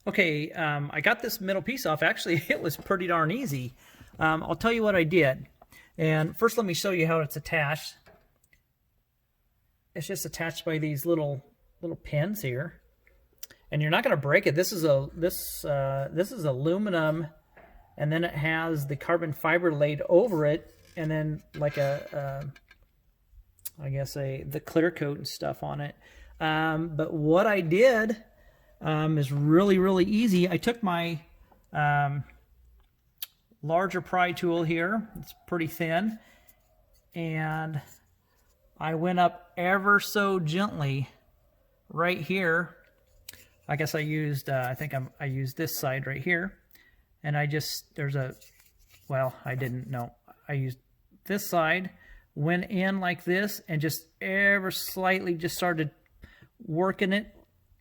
Okay, I got this middle piece off. Actually, it was pretty darn easy. I'll tell you what I did. And first, let me show you how it's attached. It's just attached by these little pins here, and you're not going to break it. This is aluminum, and then it has the carbon fiber laid over it, and then like I guess the clear coat and stuff on it. But what I did is really easy. I took my larger pry tool here. It's pretty thin, and I went up ever so gently right here. I guess I used I used this side right here, and I used this side, went in like this, and just ever slightly just started working it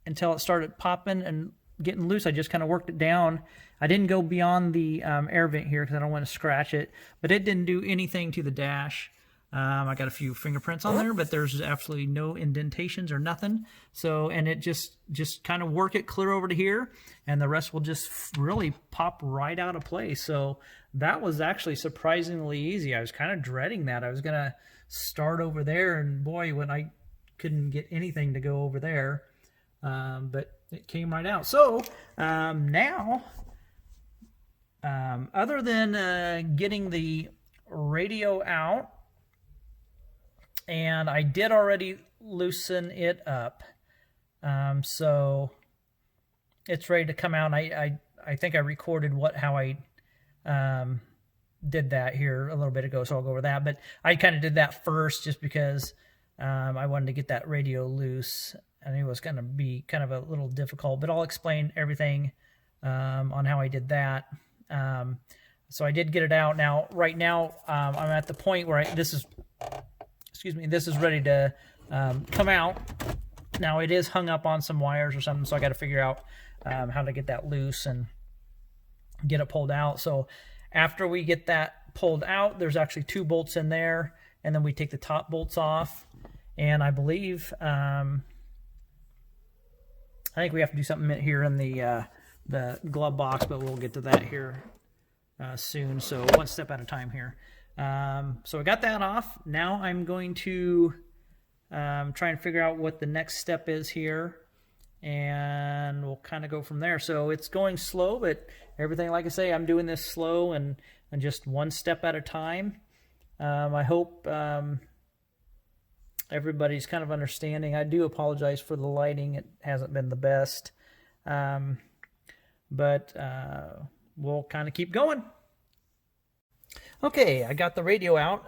until it started popping and getting loose. I just kind of worked it down. I didn't go beyond the air vent here because I don't want to scratch it, but it didn't do anything to the dash. I got a few fingerprints on there, but there's absolutely no indentations or nothing. So, and it just kind of work it clear over to here, and the rest will just really pop right out of place. So that was actually surprisingly easy. I was kind of dreading that. I was going to start over there, and boy, when I couldn't get anything to go over there, but it came right out. So now, other than getting the radio out, and I did already loosen it up, so it's ready to come out. I think I recorded how I did that here a little bit ago, so I'll go over that. But I kind of did that first just because I wanted to get that radio loose, and it was going to be kind of a little difficult. But I'll explain everything on how I did that. So I did get it out. Now, right now, I'm at the point where this is ready to come out. Now it is hung up on some wires or something, so I got to figure out how to get that loose and get it pulled out. So after we get that pulled out, there's actually 2 bolts in there, and then we take the top bolts off. And I believe I think we have to do something here in the glove box, but we'll get to that here soon. So one step at a time here. So I got that off. Now I'm going to try and figure out what the next step is here, and we'll kind of go from there. So it's going slow, but everything, like I say, I'm doing this slow and just one step at a time. I hope everybody's kind of understanding. I do apologize for the lighting. It hasn't been the best, but we'll kind of keep going. Okay, I got the radio out,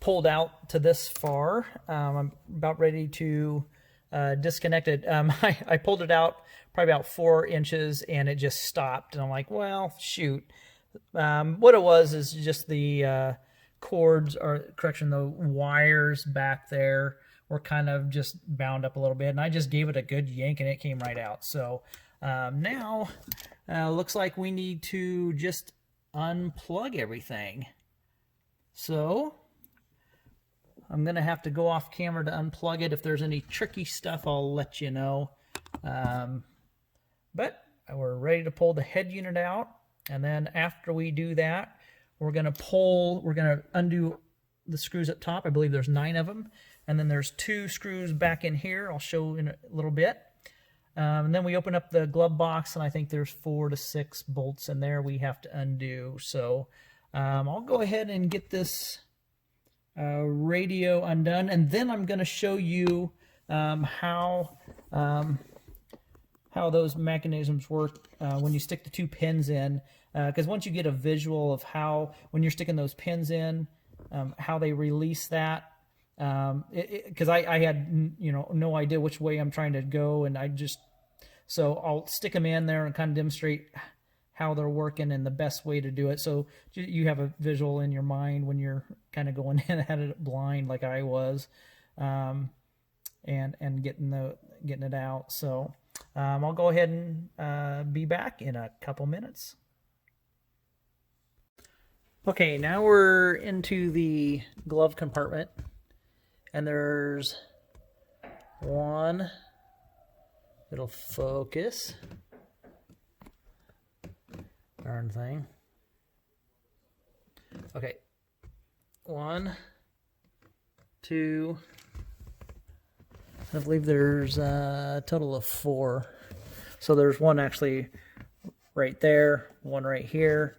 pulled out to this far. I'm about ready to disconnect it. I pulled it out probably about 4 inches, and it just stopped. And I'm like, well, shoot. What it was is just the cords, or correction, the wires back there were kind of just bound up a little bit. And I just gave it a good yank, and it came right out. So now looks like we need to just unplug everything. So I'm gonna have to go off camera to unplug it. If there's any tricky stuff, I'll let you know. But we're ready to pull the head unit out, and then after we do that, we're gonna undo the screws up top. I believe there's 9 of them, and then there's 2 screws back in here. I'll show in a little bit. And then we open up the glove box, and I think there's 4 to 6 bolts in there we have to undo. So I'll go ahead and get this radio undone, and then I'm going to show you how those mechanisms work when you stick the 2 pins in. Because once you get a visual of how, when you're sticking those pins in, how they release that. Because I had no idea which way I'm trying to go, and so I'll stick them in there and kind of demonstrate how they're working and the best way to do it, so you have a visual in your mind when you're kind of going in at it blind like I was, and getting it out. So I'll go ahead and be back in a couple minutes. Okay, now we're into the glove compartment. And there's one, it'll focus. darn thing. Okay, 1, 2, I believe there's a total of 4. So there's one actually right there, one right here,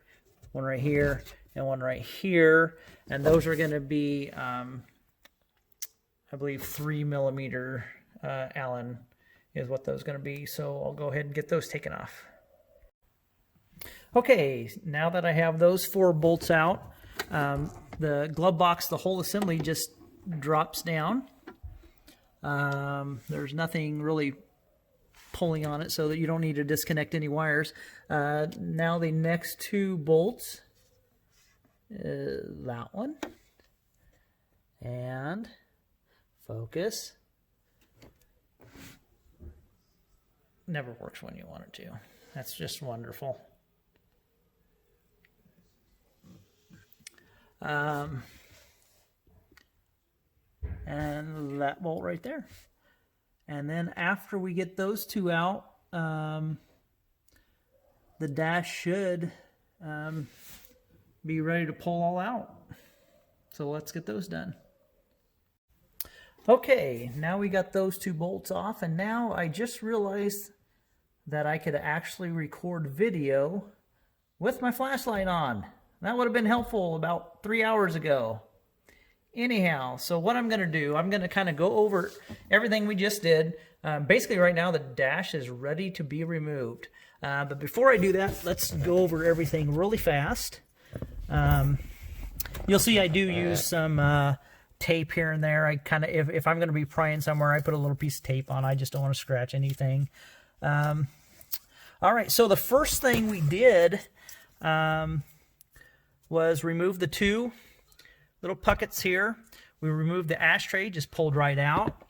one right here, and one right here. And those are going to be, I believe, 3mm Allen is what those are going to be. So I'll go ahead and get those taken off. Okay, now that I have those 4 bolts out, the glove box, the whole assembly just drops down. There's nothing really pulling on it, so that you don't need to disconnect any wires. Now the next 2 bolts, that one, and focus. Never works when you want it to. That's just wonderful. And that bolt right there. And then after we get those 2 out, the dash should be ready to pull all out. So let's get those done. Okay, now we got those 2 bolts off, and now I just realized that I could actually record video with my flashlight on. That would have been helpful about 3 hours ago. Anyhow, so what I'm going to do, I'm going to kind of go over everything we just did. Basically right now the dash is ready to be removed. But before I do that, let's go over everything really fast. You'll see I do use some tape here and there. I kind of, if I'm going to be prying somewhere, I put a little piece of tape on. I just don't want to scratch anything. All right, so the first thing we did was remove the 2 little puckets here. We removed the ashtray, just pulled right out.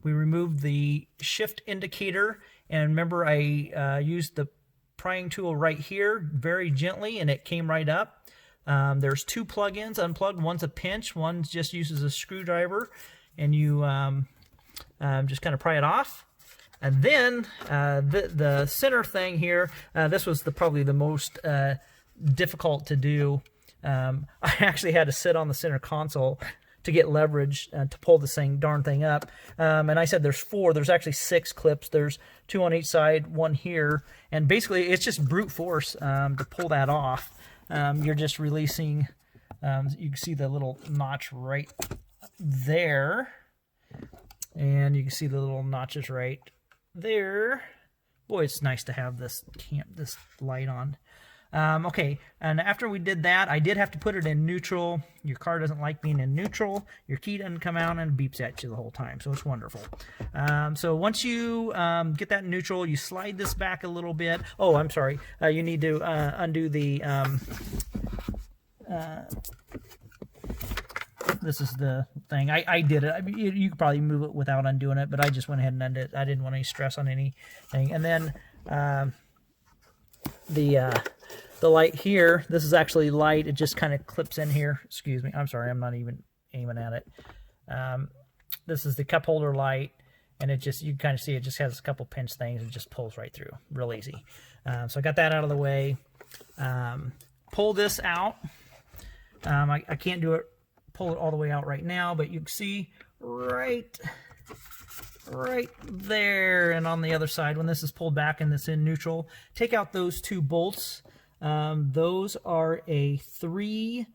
We removed the shift indicator, and remember I used the prying tool right here very gently, and it came right up. There's 2 plug-ins unplugged. One's a pinch, one just uses a screwdriver, and you just kind of pry it off. And then the center thing here, this was probably the most difficult to do. I actually had to sit on the center console to get leverage to pull this darn thing up. And I said there's 4. There's actually 6 clips. There's 2 on each side, 1 here. And basically it's just brute force to pull that off. You're just releasing, you can see the little notch right there. And you can see the little notches right there. Boy, it's nice to have this light on. Okay, and after we did that, I did have to put it in neutral. Your car doesn't like being in neutral. Your key doesn't come out and beeps at you the whole time, so it's wonderful. So once you get that in neutral, you slide this back a little bit. Oh, I'm sorry. You need to undo the... this is the thing. I did it. I mean, you could probably move it without undoing it, but I just went ahead and undid it. I didn't want any stress on anything. And then the light here, this is actually light. It just kind of clips in here. Excuse me. I'm sorry. I'm not even aiming at it. This is the Cupholder Light, and it just, you can kind of see it just has a couple pinch things. It just pulls right through. Real easy. So I got that out of the way. Pull this out. I can't pull it all the way out right now, but you can see right there, and on the other side, when this is pulled back and it's in neutral, take out those 2 bolts. Those are a 3mm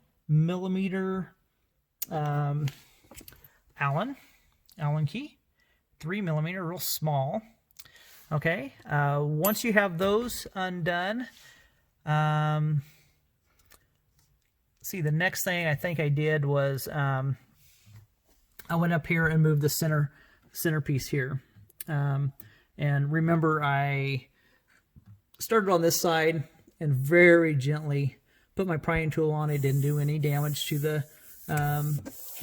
Allen key, 3mm, real small. Okay, once you have those undone, see, the next thing I think I did was I went up here and moved the centerpiece here. And remember, I started on this side and very gently put my prying tool on. It didn't do any damage to the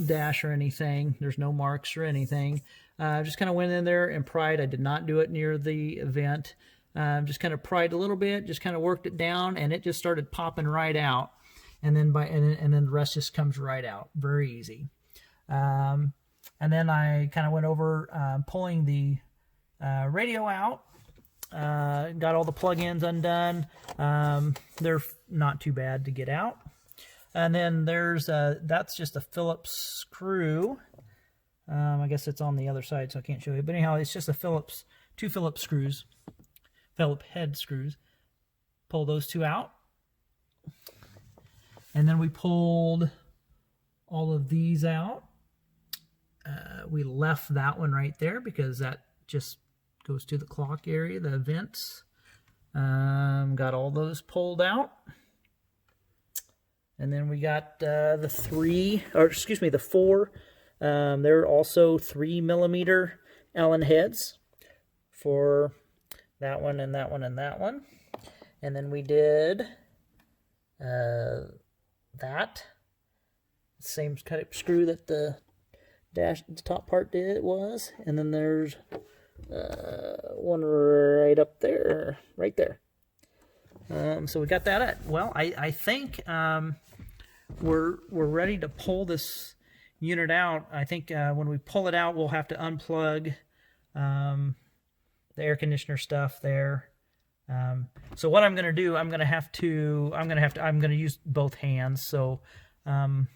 dash or anything. There's no marks or anything. Just kind of went in there and pried. I did not do it near the vent. Just kind of pried a little bit, just kind of worked it down, and it just started popping right out. And then and then the rest just comes right out. Very easy. And then I kind of went over pulling the radio out. Got all the plug-ins undone. They're not too bad to get out. And then there's that's just a Phillips screw. I guess it's on the other side, so I can't show you. But anyhow, it's just a two Phillips screws, Phillips head screws. Pull those two out. And then we pulled all of these out. We left that one right there because that just goes to the clock area, the vents. Got all those pulled out. And then we got the four. They're also 3mm Allen heads for that one and that one and that one. And then we did that same type screw that the top part was, and then there's one right up there, right there. So we got that at. Well, I think we're ready to pull this unit out. I think when we pull it out, we'll have to unplug the air conditioner stuff there. So what I'm going to do, I'm going to use both hands. So, and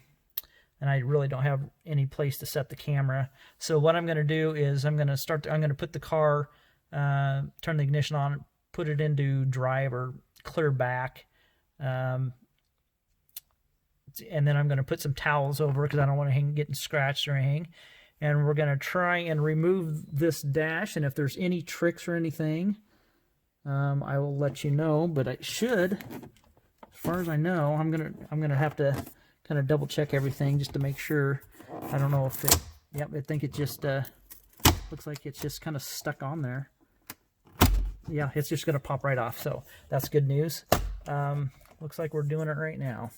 I really don't have any place to set the camera. So what I'm going to do is I'm going to put the car, turn the ignition on, put it into drive or clear back. And then I'm going to put some towels over because I don't want to getting scratched or anything. And we're going to try and remove this dash. And if there's any tricks or anything, I will let you know. But I should, as far as I know, I'm gonna have to kind of double check everything just to make sure. I don't know if it. Yep, I think it just looks like it's just kind of stuck on there. Yeah, it's just gonna pop right off. So that's good news. Looks like we're doing it right now.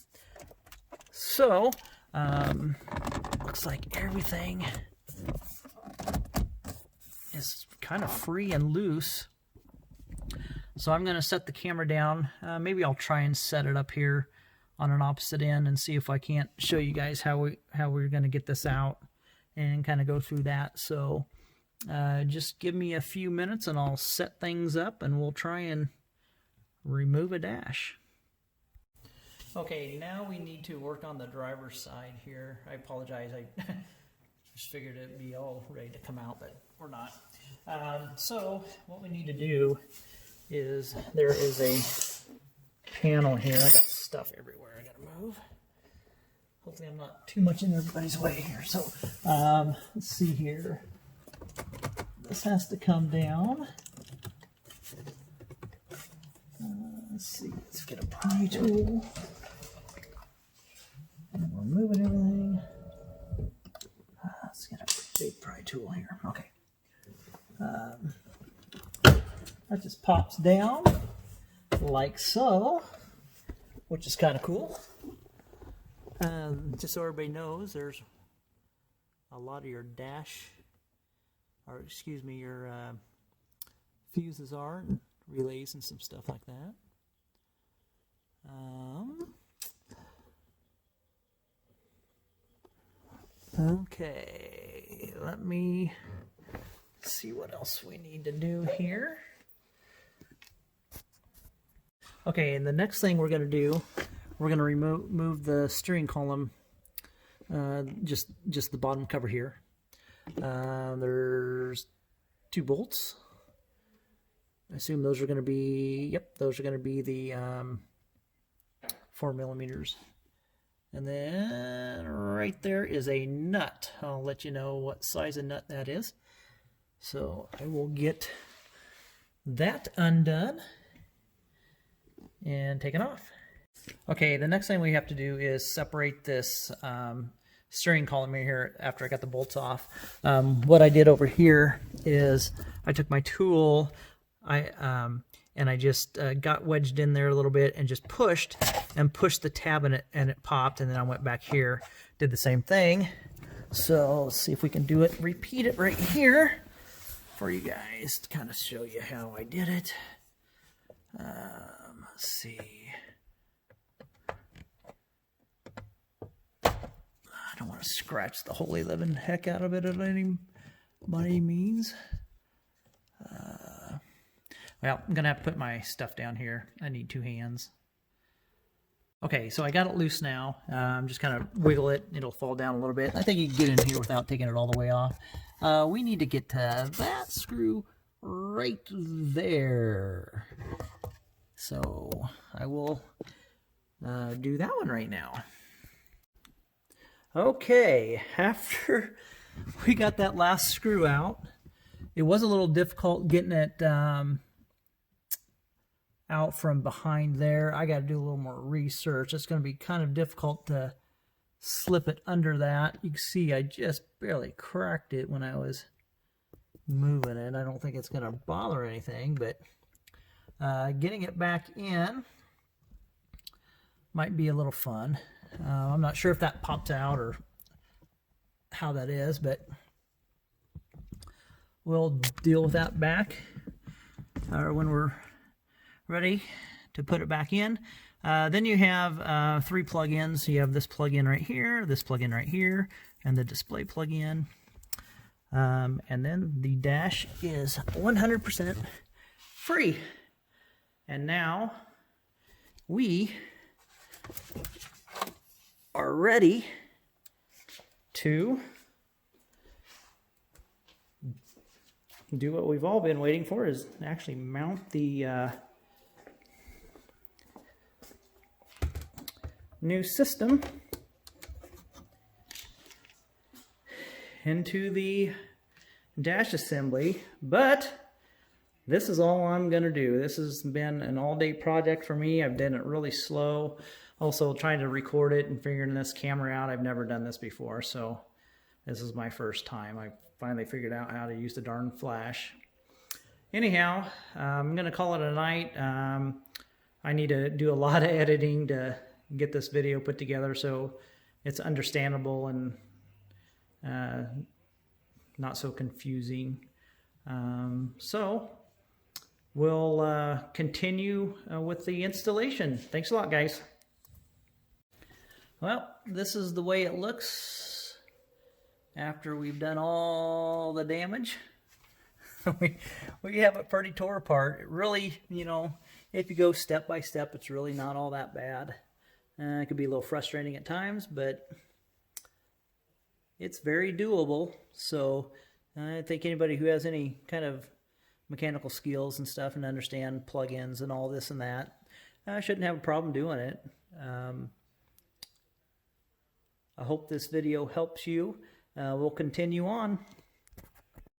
So looks like everything is kind of free and loose. So I'm going to set the camera down. Maybe I'll try and set it up here on an opposite end and see if I can't show you guys how we're going to get this out and kind of go through that. So just give me a few minutes and I'll set things up and we'll try and remove a dash. Okay, now we need to work on the driver's side here. I apologize. I just figured it'd be all ready to come out, but we're not. So what we need to do is there is a panel here. I got stuff everywhere I gotta move. Hopefully I'm not too much in everybody's way here. So let's see here. This has to come down. Let's see. Let's get a pry tool. And we're moving everything. Let's get a big pry tool here. Okay. That just pops down like so, which is kind of cool. Just so everybody knows, there's a lot of your dash, or excuse me, your fuses are, and relays and some stuff like that. Okay, let me see what else we need to do here. Okay, and the next thing we're going to do, we're going to remove the steering column, just the bottom cover here. There's 2 bolts. I assume those are going to be, yep, those are going to be the 4mm. And then right there is a nut. I'll let you know what size of nut that is. So I will get that undone and taken off. Okay, the next thing we have to do is separate this steering column here after I got the bolts off. What I did over here is I took my tool, and I just got wedged in there a little bit and just pushed the tab in it, and it popped, and then I went back here, did the same thing. So let's see if we can do it, repeat it right here for you guys to kind of show you how I did it. Let's see. I don't want to scratch the holy living heck out of it by any means. Well, I'm going to have to put my stuff down here. I need 2 hands. Okay, so I got it loose now. Just kind of wiggle it. It'll fall down a little bit. I think you can get in here without taking it all the way off. We need to get to that screw right there. So I will do that one right now. Okay, after we got that last screw out, it was a little difficult getting it out from behind there. I got to do a little more research. It's going to be kind of difficult to slip it under that. You can see I just barely cracked it when I was moving it. I don't think it's going to bother anything, but getting it back in might be a little fun. I'm not sure if that pops out or how that is, but we'll deal with that back when we're ready to put it back in. Then you have 3 plug-ins. You have this plug-in right here, this plug-in right here, and the display plug-in. And then the dash is 100% free. And now we are ready to do what we've all been waiting for, is actually mount the new system into the dash assembly. But this is all I'm going to do. This has been an all-day project for me. I've done it really slow. Also trying to record it and figuring this camera out. I've never done this before, so this is my first time. I finally figured out how to use the darn flash. Anyhow, I'm going to call it a night. I need to do a lot of editing to get this video put together so it's understandable and not so confusing. So we'll continue with the installation. Thanks a lot, guys. Well, this is the way it looks after we've done all the damage. we have it pretty tore apart. It really, you know, if you go step by step, it's really not all that bad. It could be a little frustrating at times, but it's very doable. So I think anybody who has any kind of mechanical skills and stuff and understand plugins and all this and that shouldn't have a problem doing it. I hope this video helps you. We'll continue on.